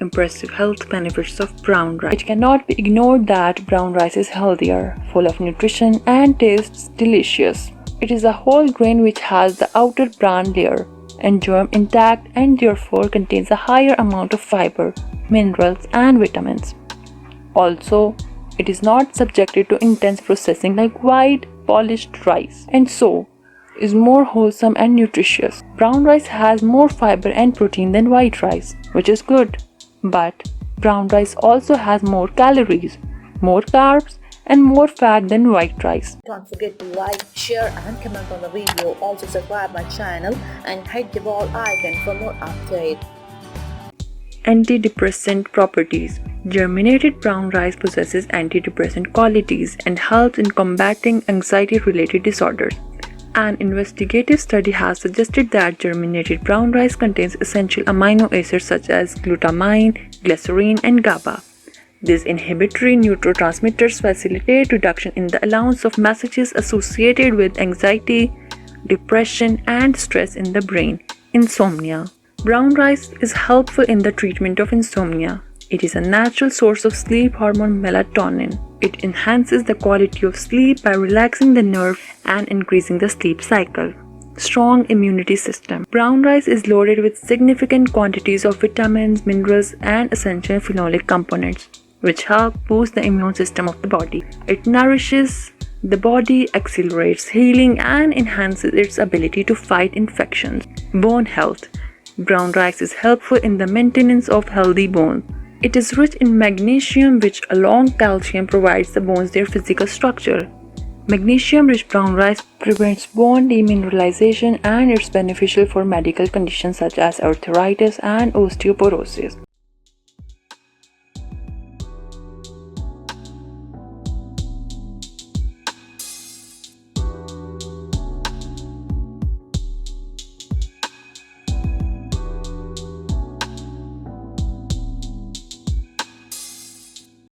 impressive health benefits of brown rice. It cannot be ignored that brown rice is healthier, full of nutrition, and tastes delicious. It is a whole grain which has the outer bran layer and germ intact and therefore contains a higher amount of fiber, minerals, and vitamins. Also, it is not subjected to intense processing like white, polished rice, and so is more wholesome and nutritious. Brown rice has more fiber and protein than white rice, which is good. But brown rice also has more calories, more carbs, and more fat than white rice. Don't forget to like, share and comment on the video. Also subscribe my channel and hit the bell icon for more updates. Antidepressant properties. Germinated brown rice possesses antidepressant qualities and helps in combating anxiety-related disorders. An investigative study has suggested that germinated brown rice contains essential amino acids such as glutamine, glycerine, and GABA. These inhibitory neurotransmitters facilitate reduction in the allowance of messages associated with anxiety, depression, and stress in the brain. Insomnia. Brown rice is helpful in the treatment of insomnia. It is a natural source of sleep hormone melatonin. It enhances the quality of sleep by relaxing the nerve and increasing the sleep cycle. Strong immunity system. Brown rice is loaded with significant quantities of vitamins, minerals, and essential phenolic components, which help boost the immune system of the body. It nourishes the body, accelerates healing, and enhances its ability to fight infections. Bone health. Brown rice is helpful in the maintenance of healthy bones. It is rich in magnesium, which along calcium provides the bones their physical structure. Magnesium-rich brown rice prevents bone demineralization and is beneficial for medical conditions such as arthritis and osteoporosis.